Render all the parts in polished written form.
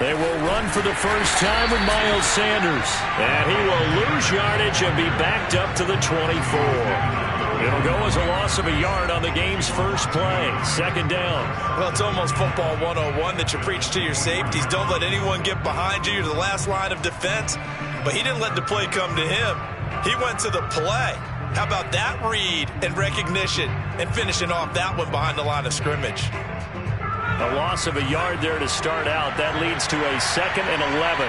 They will run for the first time with Miles Sanders. And he will lose yardage and be backed up to the 24. It'll go as a loss of a yard on the game's first play. Second down. Well, it's almost football 101 that you preach to your safeties. Don't let anyone get behind you. You're the last line of defense. But he didn't let the play come to him. He went to the play. How about that read and recognition and finishing off that one behind the line of scrimmage? A loss of a yard there to start out. That leads to a 2nd and 11.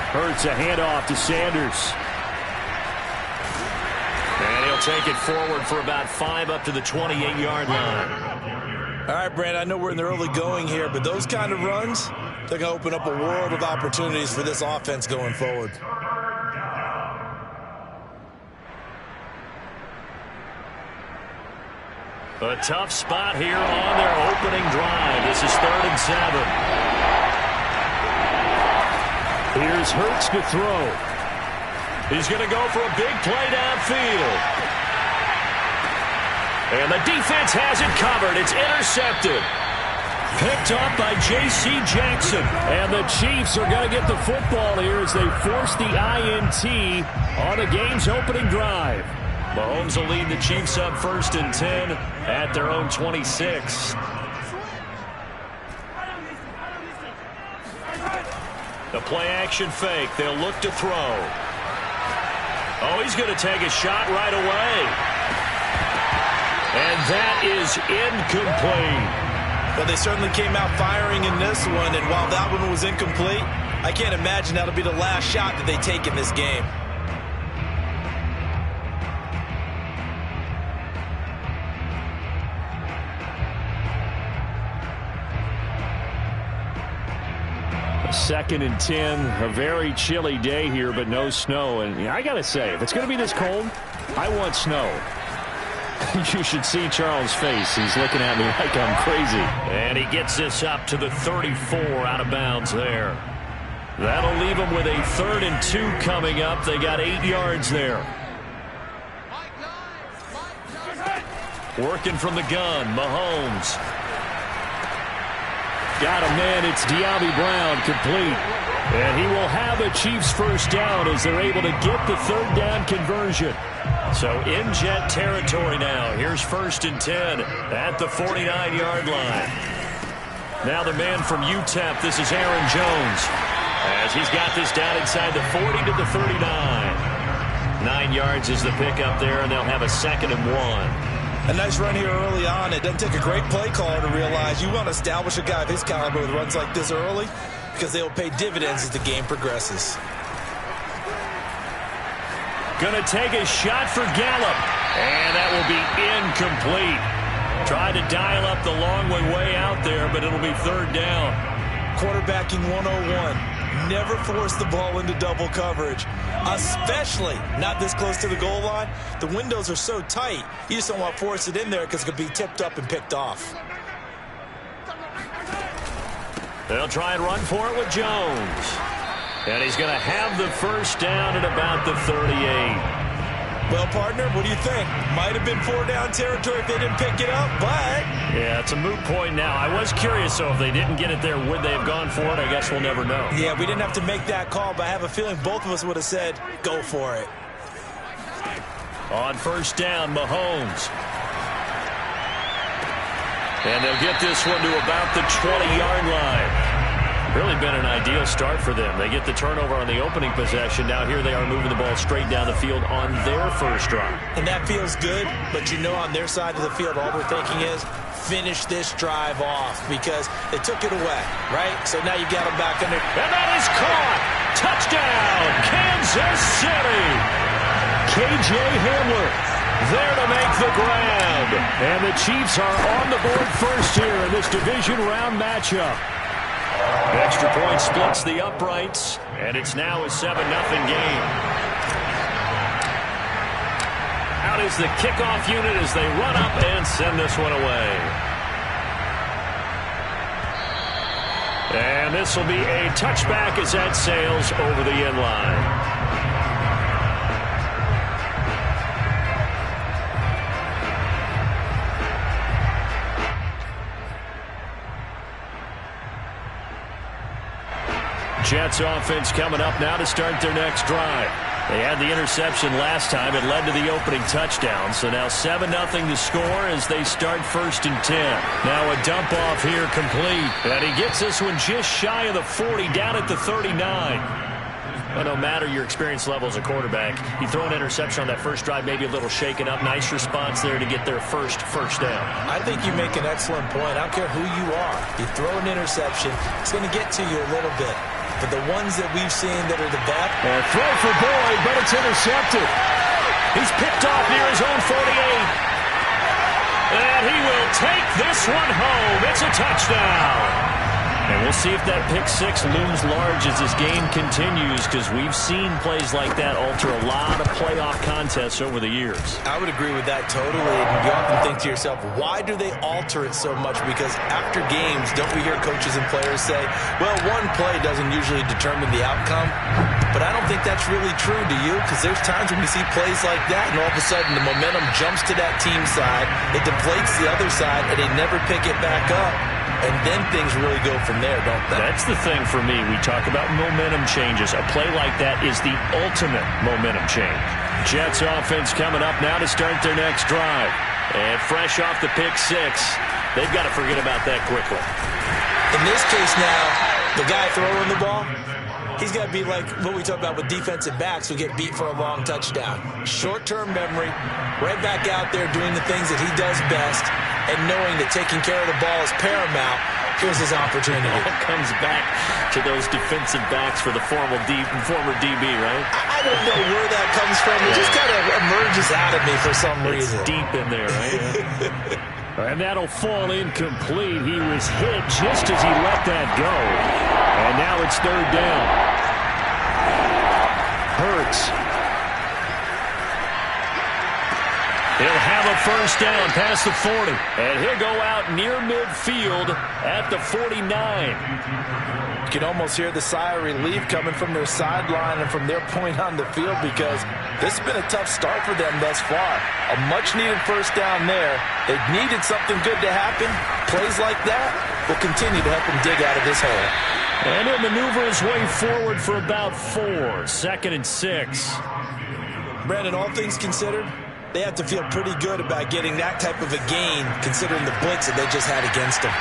Hurts a handoff to Sanders. And he'll take it forward for about 5 up to the 28-yard line. All right, Brand, I know we're in the early going here, but those kind of runs, they're going to open up a world of opportunities for this offense going forward. A tough spot here on their opening drive. This is 3rd and 7. Here's Hurts to throw. He's going to go for a big play downfield. And the defense has it covered. It's intercepted. Picked up by J.C. Jackson. And the Chiefs are going to get the football here as they force the INT on the game's opening drive. Mahomes will lead the Chiefs up 1st and 10 at their own 26. The play action fake. They'll look to throw. Oh, he's going to take a shot right away. And that is incomplete. Well, they certainly came out firing in this one, and while that one was incomplete, I can't imagine that'll be the last shot that they take in this game. Second and 10, a very chilly day here, but no snow. And I got to say, if it's going to be this cold, I want snow. You should see Charles' face. He's looking at me like I'm crazy. And he gets this up to the 34 out of bounds there. That'll leave him with a 3rd and 2 coming up. They got 8 yards there. Working from the gun, Mahomes. Got a man, it's De'Ami Brown, complete. And he will have a Chiefs first down as they're able to get the 3rd down conversion. So in Jet territory now. Here's 1st and 10 at the 49-yard line. Now the man from UTEP, this is Aaron Jones, as he's got this down inside the 40 to the 39. 9 yards is the pickup there, and they'll have a 2nd and 1. A nice run here early on. It doesn't take a great play caller to realize you want to establish a guy of his caliber with runs like this early because they will pay dividends as the game progresses. Going to take a shot for Gallup. And that will be incomplete. Tried to dial up the long way out there, but it'll be 3rd down. Quarterbacking 101. Never force the ball into double coverage, especially not this close to the goal line. The windows are so tight, you just don't want to force it in there because it could be tipped up and picked off. They'll try and run for it with Jones. And he's going to have the first down at about the 38. Well, partner, what do you think? Might have been 4-down territory if they didn't pick it up, but... Yeah, it's a moot point now. I was curious, so if they didn't get it there, would they have gone for it? I guess we'll never know. Yeah, we didn't have to make that call, but I have a feeling both of us would have said, go for it. On first down, Mahomes. And they'll get this one to about the 20-yard line. Really been an ideal start for them. They get the turnover on the opening possession. Now here they are moving the ball straight down the field on their first drive. And that feels good, but you know on their side of the field all they're thinking is finish this drive off because they took it away, right? So now you got them back under. And that is caught. Touchdown, Kansas City. K.J. Hamler there to make the grab. And the Chiefs are on the board first here in this division round matchup. Extra point splits the uprights, and it's now a 7-0 game. Out is the kickoff unit as they run up and send this one away. And this will be a touchback as that sails over the end line. Jets offense coming up now to start their next drive. They had the interception last time. It led to the opening touchdown. So now 7-0 to score as they start 1st and 10. Now a dump off here complete. And he gets this one just shy of the 40, down at the 39. Well, no matter your experience level as a quarterback, you throw an interception on that first drive, maybe a little shaken up. Nice response there to get their first down. I think you make an excellent point. I don't care who you are. You throw an interception, it's going to get to you a little bit. But the ones that we've seen that are the best. Throw for Boyd, but it's intercepted. He's picked off near his own 48. And he will take this one home. It's a touchdown. And we'll see if that pick six looms large as this game continues, because we've seen plays like that alter a lot of playoff contests over the years. I would agree with that totally. And you often think to yourself, why do they alter it so much? Because after games, don't we hear coaches and players say, well, one play doesn't usually determine the outcome. But I don't think that's really true, do you? Because there's times when we see plays like that, and all of a sudden the momentum jumps to that team side, it deflates the other side, and they never pick it back up. And then things really go from there, don't they? That's the thing for me. We talk about momentum changes. A play like that is the ultimate momentum change. Jets offense coming up now to start their next drive. And fresh off the pick six, they've got to forget about that quickly. In this case now, the guy throwing the ball, he's got to be like what we talk about with defensive backs who get beat for a long touchdown. Short-term memory, right back out there doing the things that he does best, and knowing that taking care of the ball is paramount. Here's his opportunity. It all comes back to those defensive backs for the former DB, right? I don't know where that comes from. It just kind of emerges out of me for some reason. It's deep in there, right? And that'll fall incomplete. He was hit just as he let that go. And now it's 3rd down. Hurts. He'll have a 1st down past the 40. And he'll go out near midfield at the 49. You can almost hear the sigh of relief coming from their sideline and from their point on the field, because this has been a tough start for them thus far. A much-needed 1st down there. They needed something good to happen. Plays like that will continue to help them dig out of this hole. And he'll maneuver his way forward for about 4. 2nd and 6. Brandon, all things considered, they have to feel pretty good about getting that type of a gain, considering the blitz that they just had against them.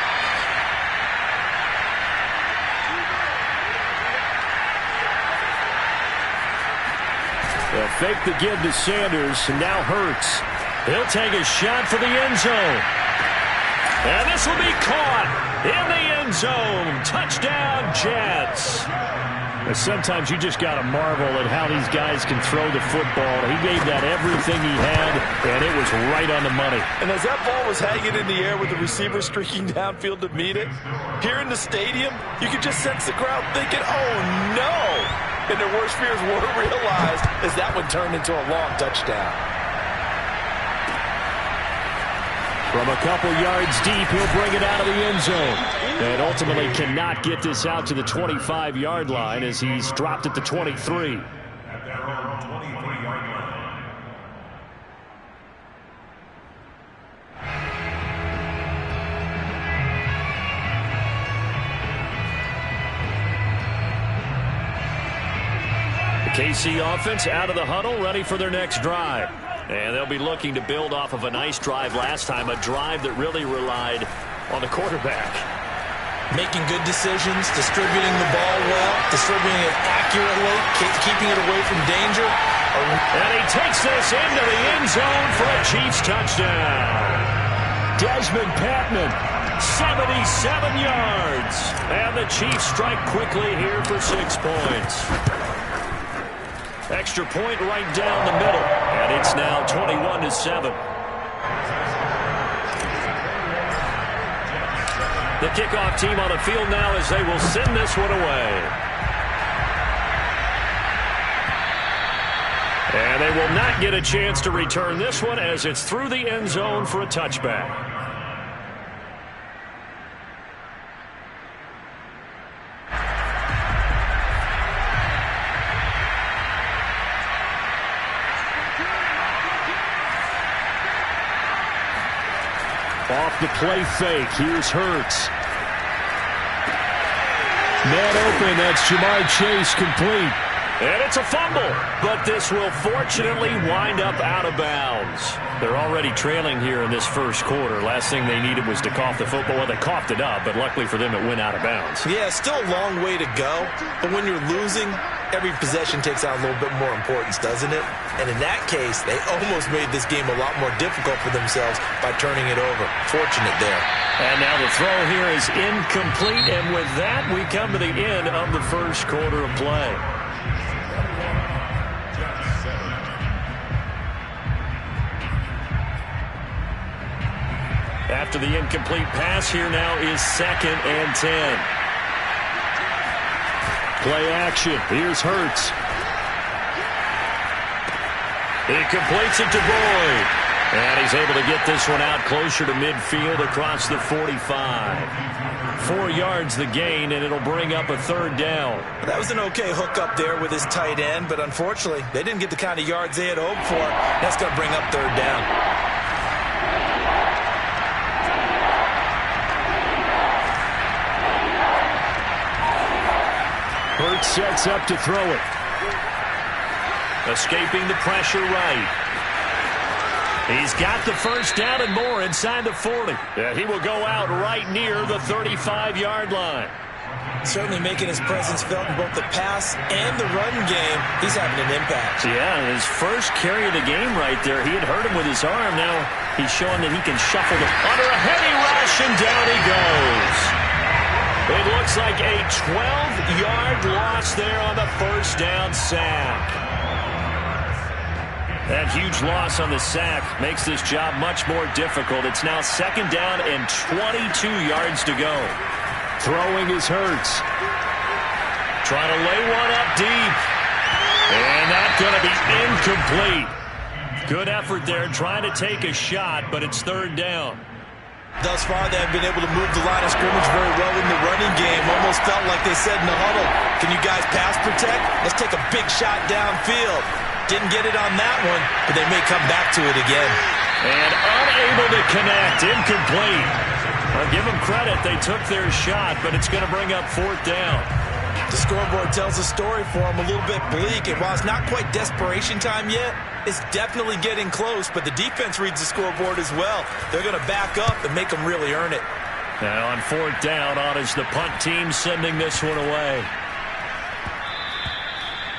They'll fake the give to Sanders, and now Hurts. He'll take a shot for the end zone. And this will be caught in the end zone. Touchdown, Jets. Sometimes you just got to marvel at how these guys can throw the football. He gave that everything he had, and it was right on the money. And as that ball was hanging in the air with the receiver streaking downfield to meet it, here in the stadium, you could just sense the crowd thinking, oh, no. And their worst fears were realized as that one turned into a long touchdown. From a couple yards deep, he'll bring it out of the end zone. And ultimately cannot get this out to the 25-yard line as he's dropped at the 23. The KC offense out of the huddle, ready for their next drive. And they'll be looking to build off of a nice drive last time, a drive that really relied on the quarterback. Making good decisions, distributing the ball well, distributing it accurately, keeping it away from danger. And he takes this into the end zone for a Chiefs touchdown. Desmond Patman, 77 yards. And the Chiefs strike quickly here for 6 points. Extra point right down the middle. And it's now 21-7. The kickoff team on the field now as they will send this one away. And they will not get a chance to return this one as it's through the end zone for a touchback. Off the play fake. Here's Hurts. Man open, that's Jamar Chase complete. And it's a fumble, but this will fortunately wind up out of bounds. They're already trailing here in this first quarter. Last thing they needed was to cough the football. Well, they coughed it up, but luckily for them, it went out of bounds. Yeah, still a long way to go, but when you're losing, every possession takes on a little bit more importance, doesn't it? And in that case, they almost made this game a lot more difficult for themselves by turning it over. Fortunate there. And now the throw here is incomplete, and with that, we come to the end of the first quarter of play. After the incomplete pass, here now is 2nd and 10. Play action. Here's Hurts. He completes it to Boyd. And he's able to get this one out closer to midfield across the 45. 4 yards the gain, and it'll bring up a 3rd down. That was an okay hook up there with his tight end, but unfortunately, they didn't get the kind of yards they had hoped for. That's going to bring up 3rd down. Hurts sets up to throw it. Escaping the pressure right. He's got the 1st down and more inside the 40. Yeah, he will go out right near the 35-yard line. Certainly making his presence felt in both the pass and the run game. He's having an impact. Yeah, his first carry of the game right there. He had hurt him with his arm. Now he's showing that he can shuffle it under a heavy rush, and down he goes. It looks like a 12-yard loss there on the 1st down sack. That huge loss on the sack makes this job much more difficult. It's now 2nd down and 22 yards to go. Throwing is Hurts. Trying to lay one up deep. And that's going to be incomplete. Good effort there trying to take a shot, but it's 3rd down. Thus far, they have been able to move the line of scrimmage very well in the running game. Almost felt like they said in the huddle, can you guys pass protect? Let's take a big shot downfield. Didn't get it on that one, but they may come back to it again. And unable to connect, incomplete. I'll give them credit, they took their shot, but it's going to bring up 4th down. The scoreboard tells a story for them, a little bit bleak, and while it's not quite desperation time yet, it's definitely getting close, but the defense reads the scoreboard as well. They're going to back up and make them really earn it. Now on 4th down, on is the punt team sending this one away.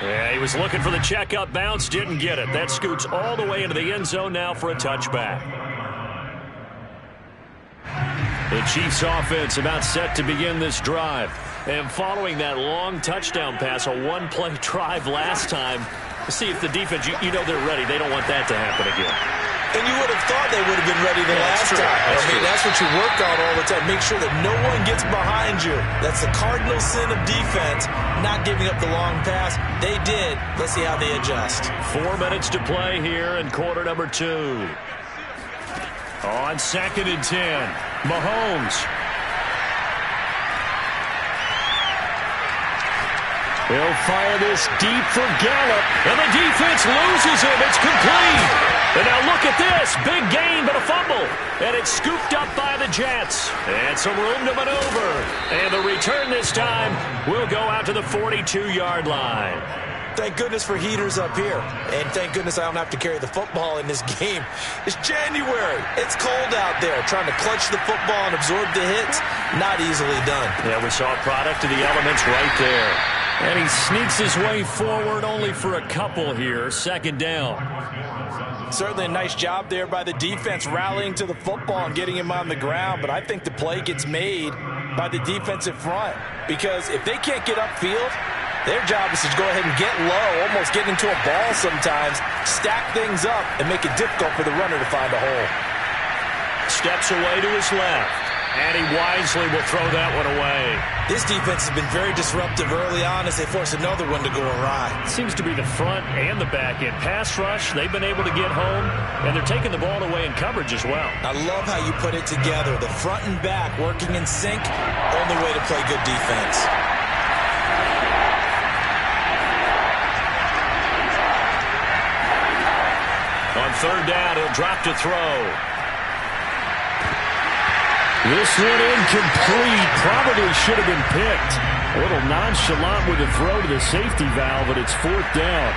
Yeah, he was looking for the check-up bounce, didn't get it. That scoots all the way into the end zone now for a touchback. The Chiefs offense about set to begin this drive. And following that long touchdown pass, a one-play drive last time, to see if the defense, you know they're ready. They don't want that to happen again. And you would have thought they would have been ready the last time. That's what you work on all the time. Make sure that no one gets behind you. That's the cardinal sin of defense, not giving up the long pass. They did. Let's see how they adjust. 4 minutes to play here in quarter number 2. On 2nd and 10, Mahomes. He'll fire this deep for Gallup, and the defense loses him. It's complete. And now look at this. Big gain, but a fumble. And it's scooped up by the Jets. And some room to maneuver. And the return this time will go out to the 42-yard line. Thank goodness for heaters up here. And thank goodness I don't have to carry the football in this game. It's January. It's cold out there. Trying to clutch the football and absorb the hits, not easily done. Yeah, we saw a product of the elements right there. And he sneaks his way forward only for a couple here. 2nd down. Certainly a nice job there by the defense rallying to the football and getting him on the ground. But I think the play gets made by the defensive front. Because if they can't get upfield, their job is to go ahead and get low, almost get into a ball sometimes, stack things up, and make it difficult for the runner to find a hole. Steps away to his left. And he wisely will throw that one away. This defense has been very disruptive early on as they force another one to go awry. Seems to be the front and the back end. Pass rush, they've been able to get home, and they're taking the ball away in coverage as well. I love how you put it together. The front and back working in sync, only way to play good defense. On 3rd down, he'll drop to throw. This one incomplete. Probably should have been picked. A little nonchalant with a throw to the safety valve, but it's 4th down.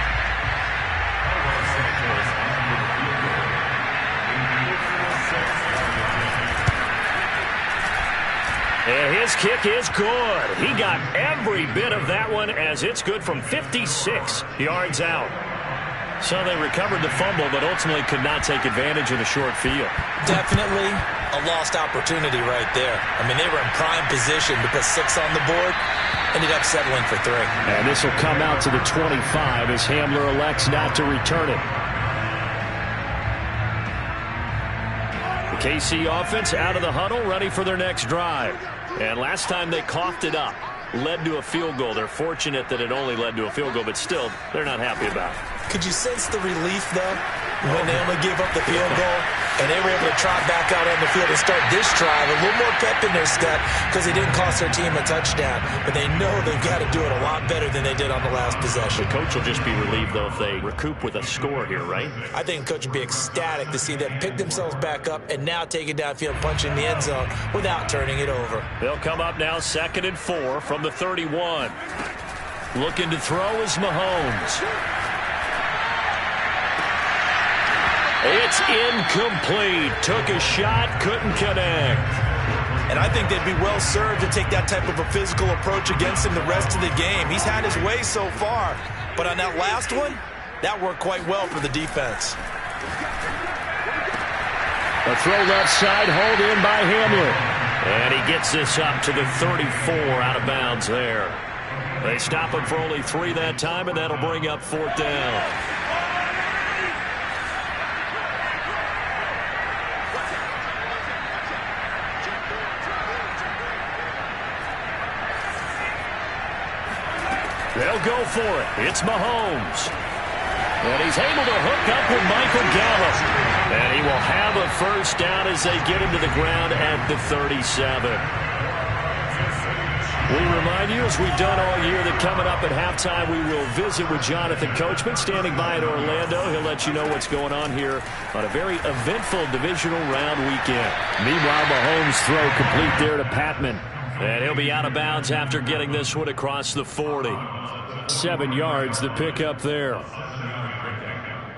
And his kick is good. He got every bit of that one as it's good from 56 yards out. So they recovered the fumble, but ultimately could not take advantage of the short field. Definitely a lost opportunity right there. I mean, they were in prime position to put 6 on the board. Ended up settling for 3. And this will come out to the 25 as Hamler elects not to return it. The KC offense out of the huddle, ready for their next drive. And last time they coughed it up, led to a field goal. They're fortunate that it only led to a field goal, but still, they're not happy about it. Could you sense the relief, though, when they only gave up the field goal and they were able to trot back out on the field and start this drive? A little more pep in their step because they didn't cost their team a touchdown, but they know they've got to do it a lot better than they did on the last possession. The coach will just be relieved, though, if they recoup with a score here, right? I think the coach would be ecstatic to see them pick themselves back up and now take it downfield, punch in the end zone without turning it over. They'll come up now 2nd and 4 from the 31. Looking to throw is Mahomes. It's incomplete. Took a shot, couldn't connect. And I think they'd be well served to take that type of a physical approach against him the rest of the game. He's had his way so far, but on that last one, that worked quite well for the defense. A throw left side, hauled in by Hamler. And he gets this up to the 34 out of bounds there. They stop him for only 3 that time, and that'll bring up 4th down. They'll go for it. It's Mahomes. And he's able to hook up with Michael Gallup. And he will have a 1st down as they get him to the ground at the 37. We remind you, as we've done all year, that coming up at halftime, we will visit with Jonathan Coachman standing by in Orlando. He'll let you know what's going on here on a very eventful divisional round weekend. Meanwhile, Mahomes' throw complete there to Patman. And he'll be out of bounds after getting this one across the 40. 7 yards the pick up there.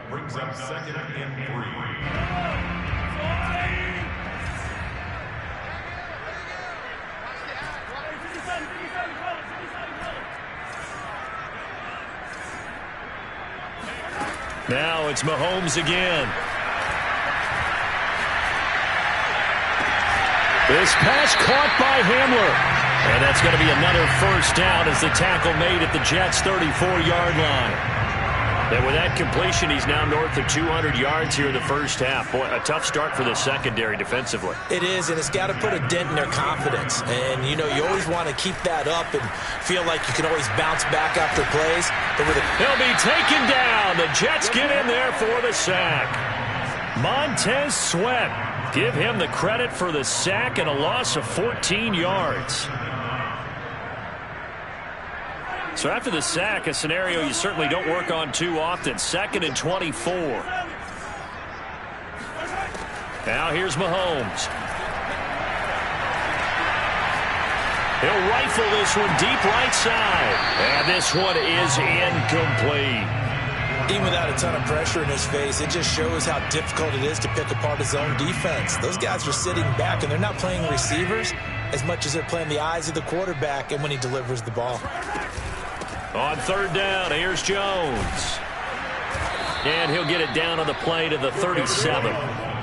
Brings up 2nd and 3. Now it's Mahomes again. This pass caught by Hamler. And that's going to be another 1st down as the tackle made at the Jets' 34-yard line. And with that completion, he's now north of 200 yards here in the 1st half. Boy, a tough start for the secondary defensively. It is, and it's got to put a dent in their confidence. And, you know, you always want to keep that up and feel like you can always bounce back after plays. But he'll be taken down. The Jets get in there for the sack. Montez Sweat. Give him the credit for the sack and a loss of 14 yards. So after the sack, a scenario you certainly don't work on too often. 2nd and 24. Now here's Mahomes. He'll rifle this one deep right side. And this one is incomplete. Even without a ton of pressure in his face, it just shows how difficult it is to pick apart his own defense. Those guys are sitting back, and they're not playing receivers as much as they're playing the eyes of the quarterback and when he delivers the ball. On 3rd down, here's Jones. And he'll get it down on the play to the 37.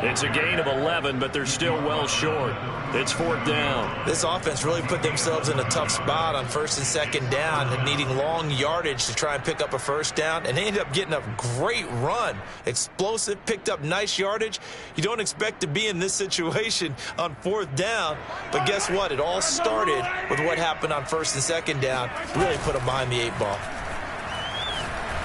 It's a gain of 11, but they're still well short. It's 4th down. This offense really put themselves in a tough spot on 1st and 2nd down and needing long yardage to try and pick up a 1st down. And they ended up getting a great run. Explosive, picked up nice yardage. You don't expect to be in this situation on 4th down. But guess what? It all started with what happened on 1st and 2nd down. Really put them behind the 8 ball.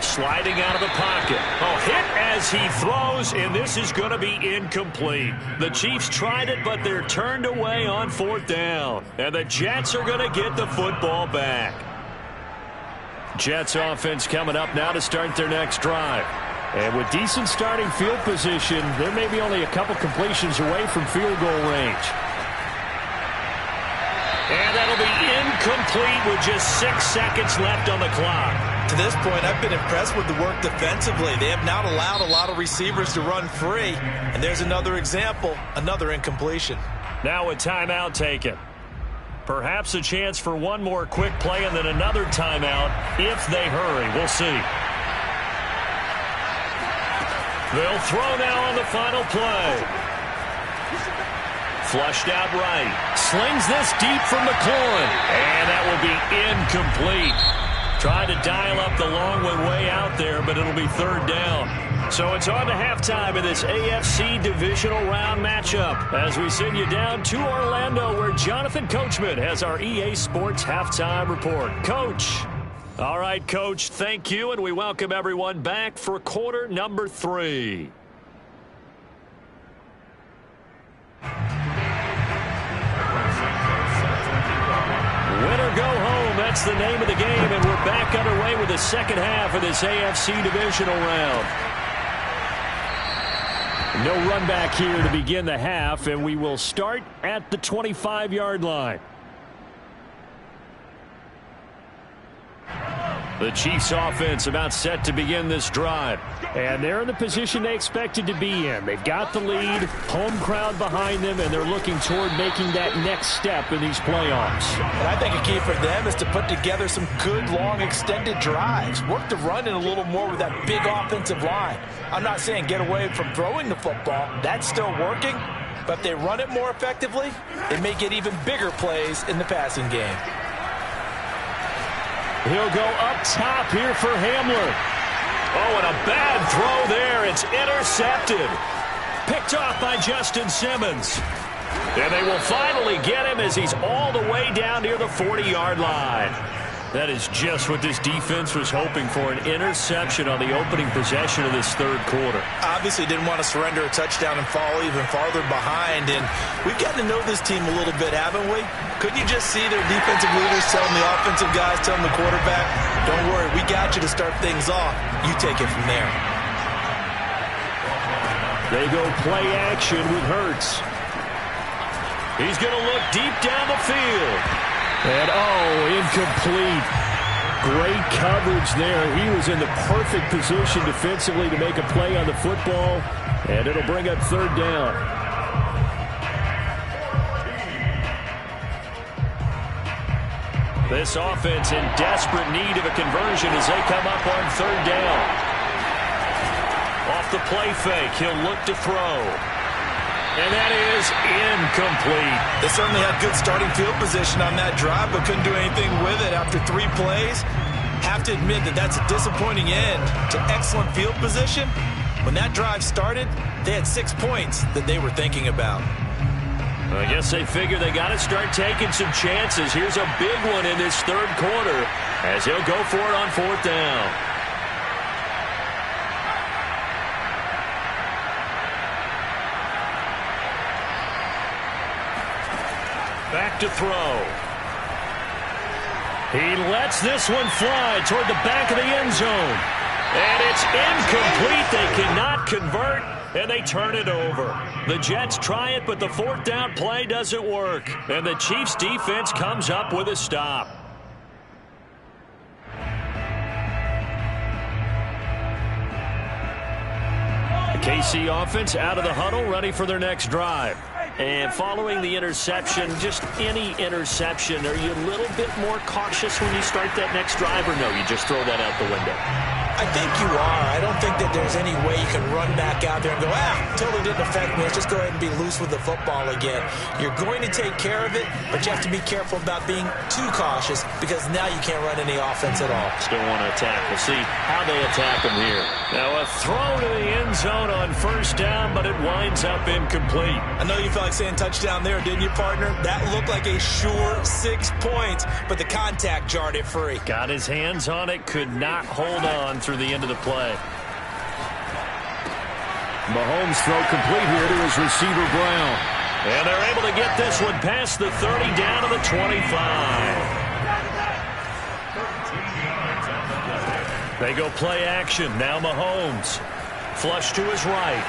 Sliding out of the pocket. Oh, hit as he throws, and this is going to be incomplete. The Chiefs tried it, but they're turned away on 4th down. And the Jets are going to get the football back. Jets offense coming up now to start their next drive. And with decent starting field position, there may be only a couple completions away from field goal range. incomplete with just 6 seconds left on the clock. To this point, I've been impressed with the work defensively. They have not allowed a lot of receivers to run free. And there's another example, another incompletion. Now a timeout taken. Perhaps a chance for one more quick play and then another timeout if they hurry. We'll see. They'll throw now on the final play. Flushed out right. Slings this deep from McLaurin. And that will be incomplete. Tried to dial up the long one way out there, but it'll be third down. So it's on to halftime in this AFC divisional round matchup as we send you down to Orlando where Jonathan Coachman has our EA Sports halftime report. Coach. All right, Coach, thank you, and we welcome everyone back for quarter number 3. Win or go home, that's the name of the game, and we're back underway with the second half of this AFC divisional round. No run back here to begin the half, and we will start at the 25-yard line. The Chiefs offense about set to begin this drive. And they're in the position they expected to be in. They've got the lead, home crowd behind them, and they're looking toward making that next step in these playoffs. And I think a key for them is to put together some good, long, extended drives. Work the run in a little more with that big offensive line. I'm not saying get away from throwing the football. That's still working. But if they run it more effectively, they may get even bigger plays in the passing game. He'll go up top here for Hamler. Oh, and a bad throw there. It's intercepted. Picked off by Justin Simmons. And they will finally get him as he's all the way down near the 40-yard line. That is just what this defense was hoping for, an interception on the opening possession of this third quarter. Obviously didn't want to surrender a touchdown and fall even farther behind. And we've gotten to know this team a little bit, haven't we? Couldn't you just see their defensive leaders telling the offensive guys, telling the quarterback, don't worry, we got you to start things off. You take it from there. They go play action with Hurts. He's going to look deep down the field. And, oh, incomplete. Great coverage there. He was in the perfect position defensively to make a play on the football, and it'll bring up third down. This offense in desperate need of a conversion as they come up on third down. Off the play fake, he'll look to throw. And that is incomplete. They certainly had good starting field position on that drive, but couldn't do anything with it after 3 plays. Have to admit that that's a disappointing end to excellent field position. When that drive started, they had 6 points that they were thinking about. I guess they figure they got to start taking some chances. Here's a big one in this third quarter as he'll go for it on fourth down. Back to throw. He lets this one fly toward the back of the end zone. And it's incomplete. They cannot convert, and they turn it over. The Jets try it, but the fourth down play doesn't work. And the Chiefs defense comes up with a stop. The KC offense out of the huddle, ready for their next drive. And following the interception, just any interception, are you a little bit more cautious when you start that next drive, or no, you just throw that out the window? I think you are. I don't think that there's any way you can run back out there and go, totally didn't affect me. Let's just go ahead and be loose with the football again. You're going to take care of it, but you have to be careful about being too cautious because now you can't run any offense at all. Still want to attack. We'll see how they attack them here. Now a throw to the end zone on first down, but it winds up incomplete. I know you felt like saying touchdown there, didn't you, partner? That looked like a sure 6 points, but the contact jarred it free. Got his hands on it, could not hold on through the end of the play. Mahomes throw complete here to his receiver Brown. And they're able to get this one past the 30 down to the 25. They go play action. Now Mahomes. Flush to his right.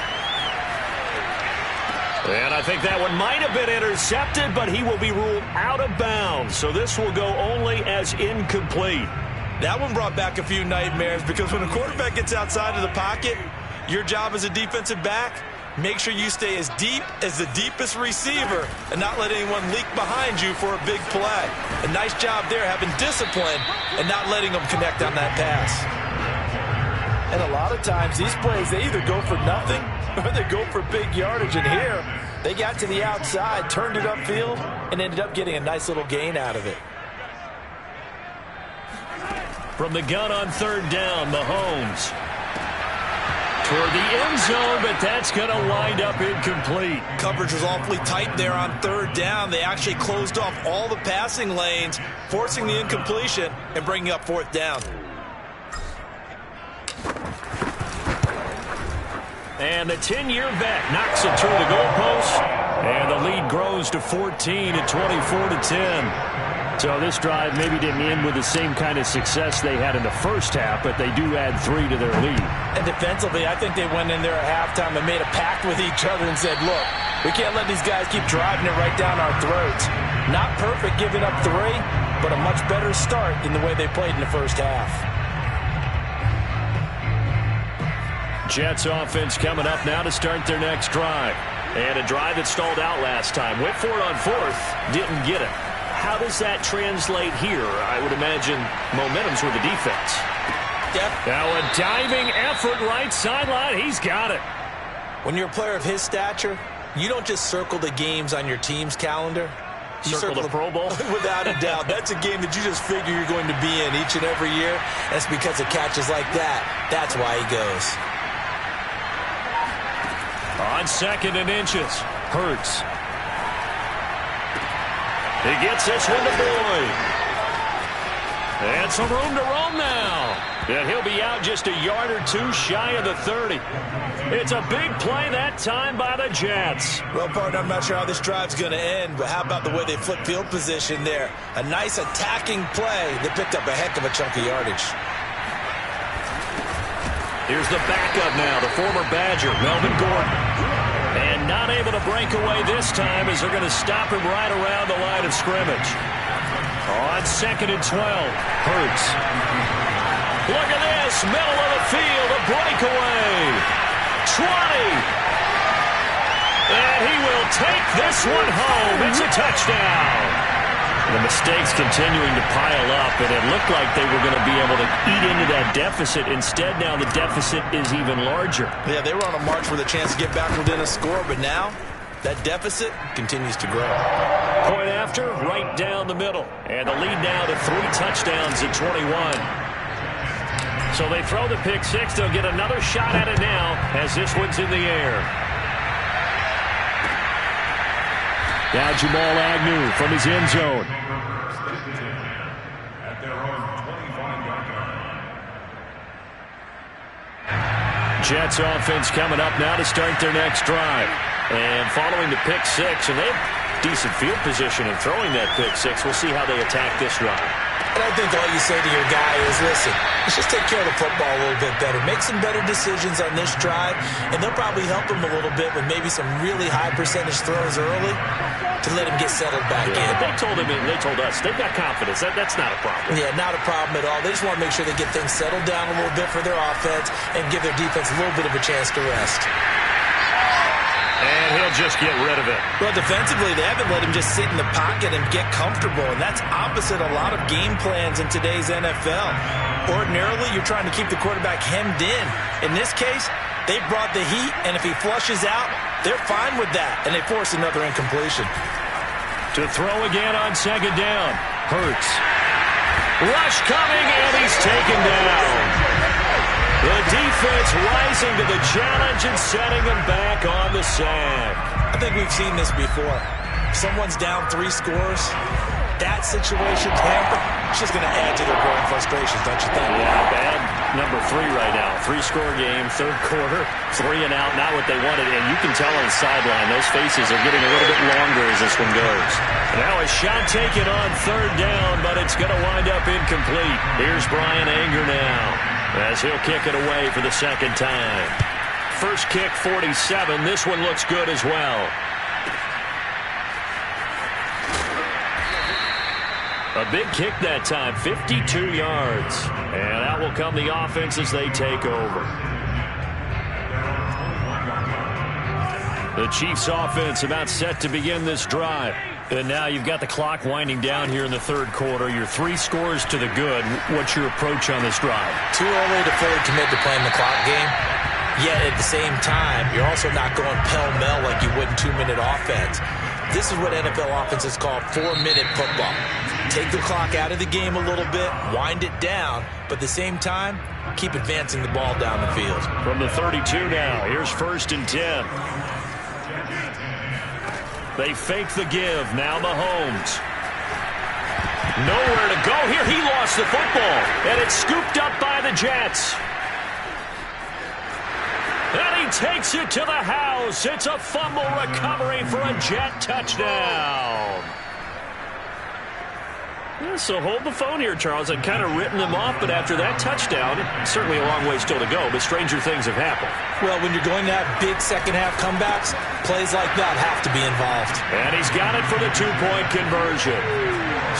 And I think that one might have been intercepted, but he will be ruled out of bounds. So this will go only as incomplete. That one brought back a few nightmares because when a quarterback gets outside of the pocket, your job as a defensive back, make sure you stay as deep as the deepest receiver and not let anyone leak behind you for a big play. A nice job there having discipline and not letting them connect on that pass. And a lot of times these plays, they either go for nothing or they go for big yardage. And here, they got to the outside, turned it upfield, and ended up getting a nice little gain out of it. From the gun on third down, Mahomes. Toward the end zone, but that's going to wind up incomplete. Coverage was awfully tight there on third down. They actually closed off all the passing lanes, forcing the incompletion and bringing up fourth down. And the 10-year vet knocks it through the goalpost, and the lead grows to 14 at 24-10. So this drive maybe didn't end with the same kind of success they had in the first half, but they do add 3 to their lead. And defensively, I think they went in there at halftime and made a pact with each other and said, look, we can't let these guys keep driving it right down our throats. Not perfect giving up 3, but a much better start than the way they played in the first half. Jets offense coming up now to start their next drive. And a drive that stalled out last time. Went for it on fourth, didn't get it. How does that translate here? I would imagine momentum's with the defense. Yep. Now a diving effort right sideline. He's got it. When you're a player of his stature, you don't just circle the games on your team's calendar. You circle the Pro Bowl? Without a doubt. That's a game that you just figure you're going to be in each and every year. That's because of catches like that. That's why he goes. On second and inches, Hurts. He gets this one to Boyd. And some room to roam now. And he'll be out just a yard or 2 shy of the 30. It's a big play that time by the Jets. Well, partner, I'm not sure how this drive's going to end, but how about the way they flip field position there? A nice attacking play that picked up a heck of a chunk of yardage. Here's the backup now, the former Badger, Melvin Gordon. And not able to break away this time as they're going to stop him right around the line of scrimmage. On second and 12, Hurts. Look at this, middle of the field, a breakaway. 20. And he will take this one home. It's a touchdown. The mistakes continuing to pile up, and it looked like they were going to be able to eat into that deficit. Instead, now the deficit is even larger. Yeah, they were on a march with a chance to get back within a score, but now that deficit continues to grow. Point after, right down the middle. And the lead now to 3 touchdowns at 21. So they throw the pick 6. They'll get another shot at it now as this one's in the air. Now Jamal Agnew from his end zone. At their own 25-yard line. Jets offense coming up now to start their next drive. And following the pick 6, and they have decent field position in throwing that pick 6. We'll see how they attack this drive. And I think all you say to your guy is, listen, let's just take care of the football a little bit better. Make some better decisions on this drive, and they'll probably help him a little bit with maybe some really high percentage throws early to let him get settled back in. They told him, and they told us, they've got confidence. That's not a problem. Yeah, not a problem at all. They just want to make sure they get things settled down a little bit for their offense and give their defense a little bit of a chance to rest. And he'll just get rid of it. Well, defensively, they haven't let him just sit in the pocket and get comfortable, and that's opposite a lot of game plans in today's NFL. Ordinarily, you're trying to keep the quarterback hemmed in. In this case, they brought the heat, and if he flushes out, they're fine with that, and they force another incompletion. To throw again on second down. Hurts. Rush coming, and he's taken down. The defense rising to the challenge and setting them back on the sack. I think we've seen this before. If someone's down 3 scores, that situation, Tampa, it's just going to add to their growing frustrations, don't you think? Yeah, bad number 3 right now. 3-score game, third quarter, 3 and out, not what they wanted. And you can tell on the sideline, those faces are getting a little bit longer as this one goes. Now a shot taken on third down, but it's going to wind up incomplete. Here's Brian Anger now, as he'll kick it away for the second time. First kick, 47. This one looks good as well. A big kick that time, 52 yards. And out will come the offense as they take over. The Chiefs offense about set to begin this drive. And now you've got the clock winding down here in the third quarter. You're 3 scores to the good. What's your approach on this drive? Too early to fully commit to playing the clock game. Yet at the same time, you're also not going pell-mell like you would in 2-minute offense. This is what NFL offenses call 4-minute football. Take the clock out of the game a little bit, wind it down, but at the same time, keep advancing the ball down the field. From the 32 now, here's 1st and 10. They fake the give. Now Mahomes. Nowhere to go here. He lost the football, and it's scooped up by the Jets. And he takes it to the house. It's a fumble recovery for a Jet touchdown. Yeah, so hold the phone here, Charles. I'd kind of written them off, but after that touchdown, certainly a long way still to go, but stranger things have happened. Well, when you're going to have big second-half comebacks, plays like that have to be involved. And he's got it for the 2-point conversion.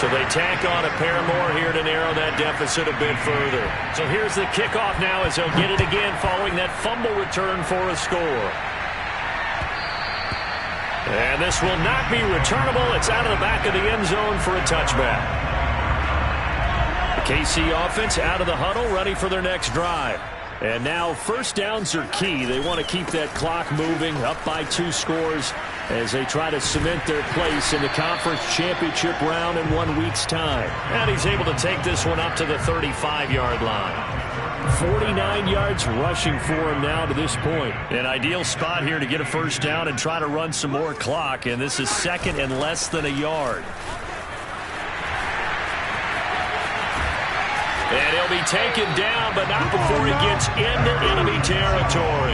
So they tack on a pair more here to narrow that deficit a bit further. So here's the kickoff now as he'll get it again following that fumble return for a score. And this will not be returnable. It's out of the back of the end zone for a touchback. The KC offense out of the huddle, ready for their next drive. And now 1st downs are key. They want to keep that clock moving, up by 2 scores as they try to cement their place in the conference championship round in 1 week's time. And he's able to take this one up to the 35-yard line. 49 yards rushing for him now to this point. An ideal spot here to get a 1st down and try to run some more clock. And this is 2nd and less than a yard. And he'll be taken down, but not before he gets into enemy territory.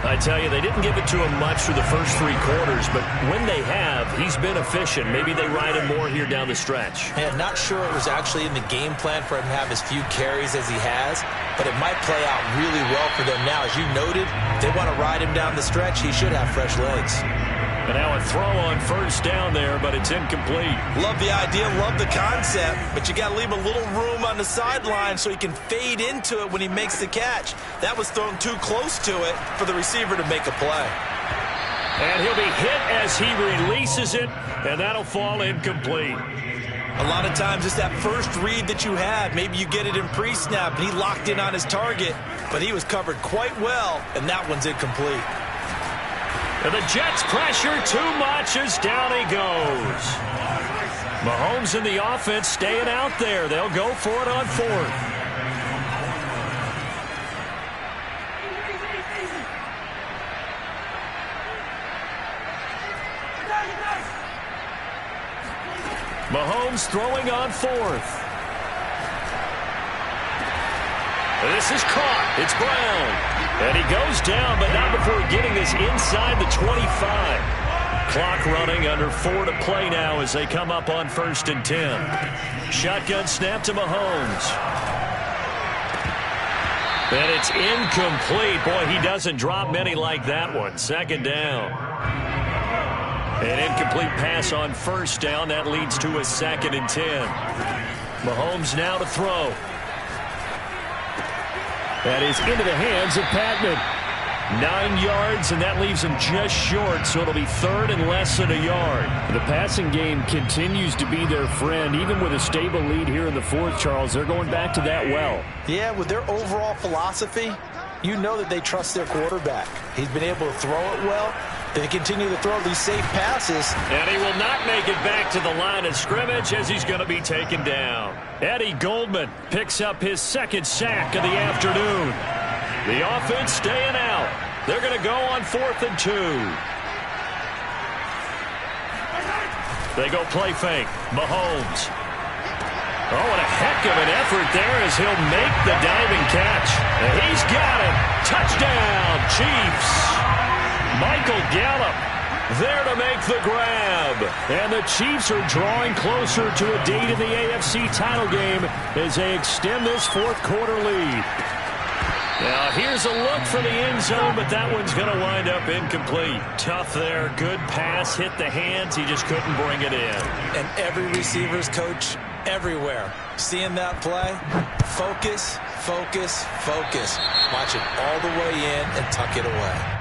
I tell you, they didn't give it to him much through the first 3 quarters, but when they have, he's been efficient. Maybe they ride him more here down the stretch. Yeah, not sure it was actually in the game plan for him to have as few carries as he has, but it might play out really well for them now. As you noted, if they want to ride him down the stretch, he should have fresh legs. And now a throw on 1st down there, but it's incomplete. Love the idea, love the concept, but you got to leave a little room on the sideline so he can fade into it when he makes the catch. That was thrown too close to it for the receiver to make a play. And he'll be hit as he releases it, and that'll fall incomplete. A lot of times it's that first read that you have. Maybe you get it in pre-snap, and he locked in on his target, but he was covered quite well, and that one's incomplete. And the Jets pressure too much as down he goes. Mahomes and the offense staying out there. They'll go for it on 4th. Mahomes throwing on 4th. This is caught. It's Brown. And he goes down, but not before getting this inside the 25. Clock running, under 4 to play now as they come up on 1st and 10. Shotgun snap to Mahomes. And it's incomplete. Boy, he doesn't drop many like that one. 2nd down. An incomplete pass on 1st down. That leads to a 2nd and 10. Mahomes now to throw. That is into the hands of Patman. 9 yards, and that leaves him just short, so it'll be 3rd and less than a yard. The passing game continues to be their friend. Even with a stable lead here in the 4th, Charles, they're going back to that well. Yeah, with their overall philosophy, you know that they trust their quarterback. He's been able to throw it well. They continue to throw these safe passes. And he will not make it back to the line of scrimmage as he's going to be taken down. Eddie Goldman picks up his 2nd sack of the afternoon. The offense staying out. They're going to go on 4th and 2. They go play fake. Mahomes. Oh, what a heck of an effort there as he'll make the diving catch. And he's got it. Touchdown, Chiefs. Michael Gallup there to make the grab. And the Chiefs are drawing closer to a date in the AFC title game as they extend this 4th quarter lead. Now here's a look for the end zone, but that one's going to wind up incomplete. Tough there. Good pass. Hit the hands. He just couldn't bring it in. And every receiver's coach everywhere. Seeing that play? Focus, focus, focus. Watch it all the way in and tuck it away.